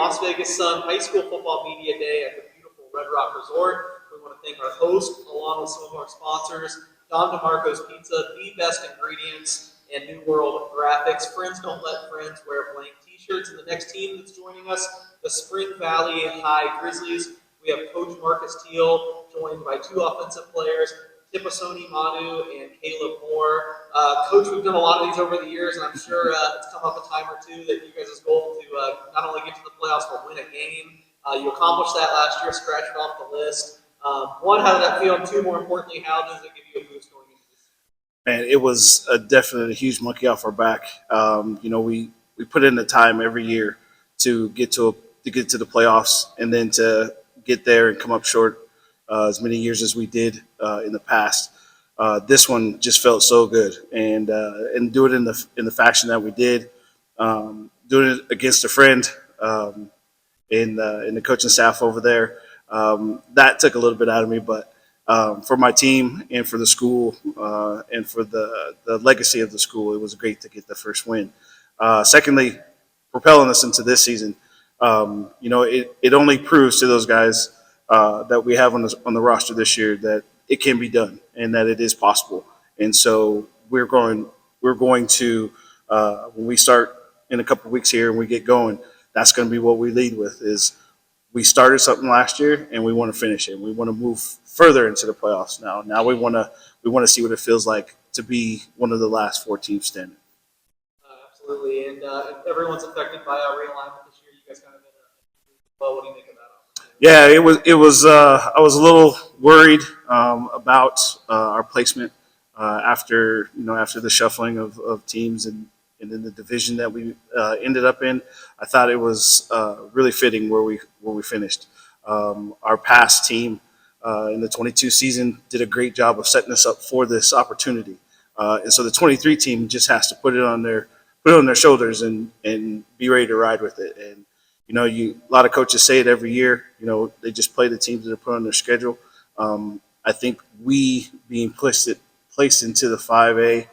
Las Vegas Sun High School Football Media Day at the beautiful Red Rock Resort. We want to thank our host, along with some of our sponsors, Don DeMarco's Pizza, The Best Ingredients, and New World Graphics. Friends don't let friends wear blank t-shirts. And the next team that's joining us, the Spring Valley High Grizzlies. We have Coach Marcus Teal, joined by two offensive players, Tiposoni Manu and Caleb Moore. Coach, we've done a lot of these over the years, and I'm sure it's come up a time or two that you guys' goal to not only get to the playoffs, but win a game. You accomplished that last year, scratch it off the list. One, how did that feel? And two, more importantly, how does it give you a boost going into this? Man, it was definitely a huge monkey off our back. We put in the time every year to get to the playoffs, and then to get there and come up short as many years as we did in the past. This one just felt so good, and do it in the fashion that we did, doing it against a friend in the coaching staff over there. That took a little bit out of me, but for my team and for the school and for the legacy of the school, it was great to get the first win. Secondly, propelling us into this season, it only proves to those guys that we have on the roster this year that it can be done and that it is possible. And so we're going to when we start in a couple of weeks here and we get going, that's going to be what we lead with. Is we started something last year and we want to finish it. We want to move further into the playoffs now. Now we want to see what it feels like to be one of the last 4 teams standing. Absolutely, and everyone's affected by our realignment this year. You guys kind of been well. What do you think about it? Yeah, it was. I was a little worried about our placement after the shuffling of teams and in the division that we ended up in. I thought it was really fitting where we finished. Our past team in the 22 season did a great job of setting us up for this opportunity, and so the 23 team just has to put it on their shoulders and be ready to ride with it. And a lot of coaches say it every year. They just play the teams that are put on their schedule. I think we being placed into the 5A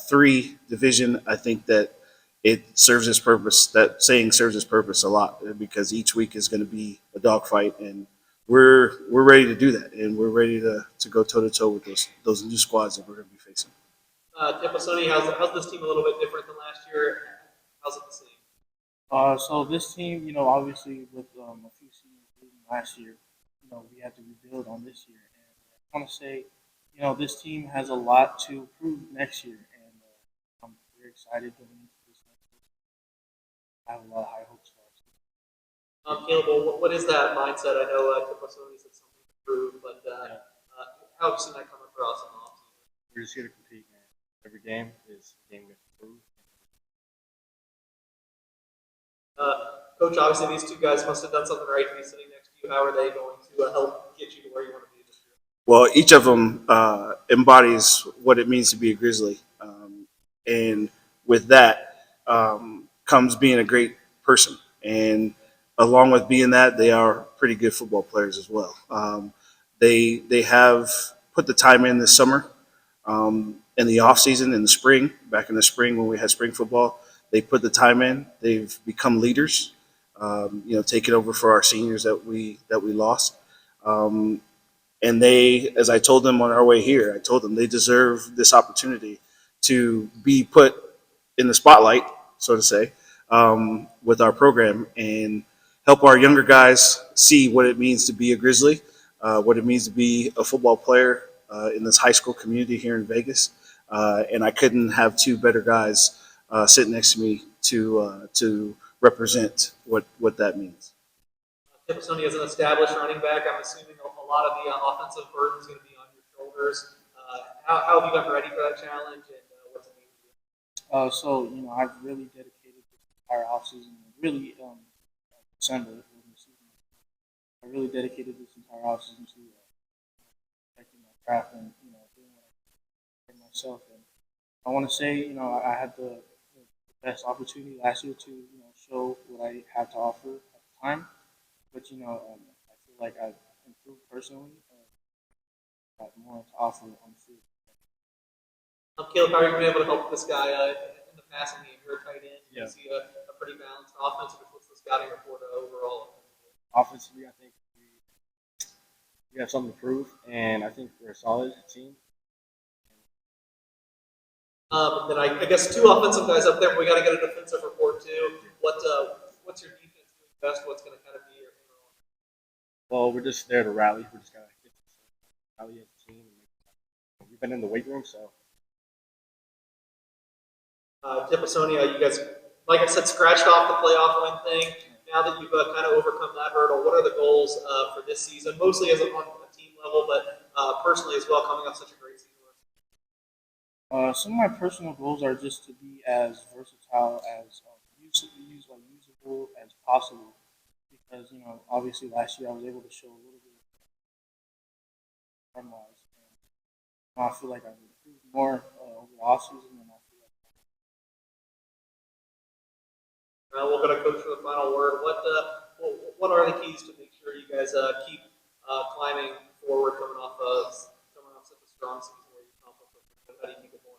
3 division, I think that it serves its purpose. That saying serves its purpose a lot, because each week is going to be a dogfight, and we're ready to do that, and we're ready to go toe to toe with those new squads that we're going to be facing. Tiposoni, how's this team a little bit different than last year? How's it the same? So this team, obviously with a few seniors leaving last year, we had to rebuild on this year. And I want to say, this team has a lot to prove next year, and I'm very excited going into this next season. I have a lot of high hopes for us. Caleb, what is that mindset? I know Tiposoni said something to prove, but how have you seen that come across in the offseason? We're just here to compete, man. Every game is a game we have to prove. Coach, obviously these two guys must have done something right to be sitting next to you. How are they going to help get you to where you want to be this year? Well, each of them embodies what it means to be a Grizzly, and with that comes being a great person. And along with being that, they are pretty good football players as well. They have put the time in this summer. In the off season, back in the spring when we had spring football, they put the time in. They've become leaders, taking over for our seniors that we lost. And they, as I told them on our way here, I told them they deserve this opportunity to be put in the spotlight, so to say, with our program, and help our younger guys see what it means to be a Grizzly, what it means to be a football player in this high school community here in Vegas. And I couldn't have 2 better guys sitting next to me to represent what that means. Tiposoni is an established running back. I'm assuming a lot of the offensive burden is going to be on your shoulders. How have you gotten ready for that challenge, and what's it mean to you? So I've really dedicated this entire offseason, really December when the season. I really dedicated this entire offseason to protecting my craft and doing what I can for myself. And I want to say I had the best opportunity last year to show what I had to offer at the time. But I feel like I've improved personally. I have more to offer on the field. Caleb, how are you going to be able to help this guy in the passing game? You're a tight end. Yeah. You see a pretty balanced offense. What's this scouting report overall? Offensively, I think we have something to prove, and I think we're a solid team. And then I guess two offensive guys up there, but we got to get a defensive report too. What's your defense doing best? What's going to kind of be your Well, we're just there to rally. We're just gotta get to rally as a team. We've been in the weight room, so Tip of Sonia, you guys, like I said, scratched off the playoff win thing. Now that you've kind of overcome that hurdle, what are the goals for this season? Mostly as on a team level, but personally as well, coming off such a great season. Some of my personal goals are just to be as versatile as usable as possible. Because obviously last year I was able to show a little bit of run wise, and I feel like I've improved more over the off season, and I feel like We're going to coach for the final word. What are the keys to make sure you guys keep climbing forward, coming off such a strong season where you accomplished? How do you keep it going?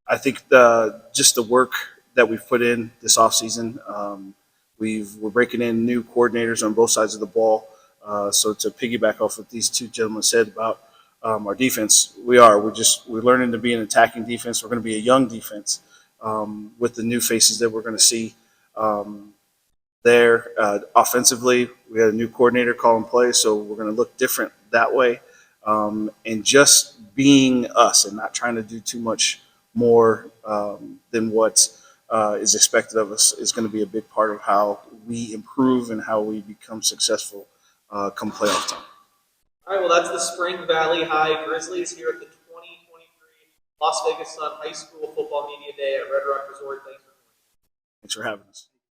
I think just the work that we've put in this offseason, we're breaking in new coordinators on both sides of the ball. So to piggyback off what these two gentlemen said about our defense, we're learning to be an attacking defense. We're going to be a young defense with the new faces that we're going to see there. Offensively, we had a new coordinator calling play, so we're going to look different that way. And just being us and not trying to do too much more than what is expected of us is going to be a big part of how we improve and how we become successful come playoff time. All right, well, that's the Spring Valley High Grizzlies here at the 2023 Las Vegas Sun High School Football Media Day at Red Rock Resort. Thanks for having us.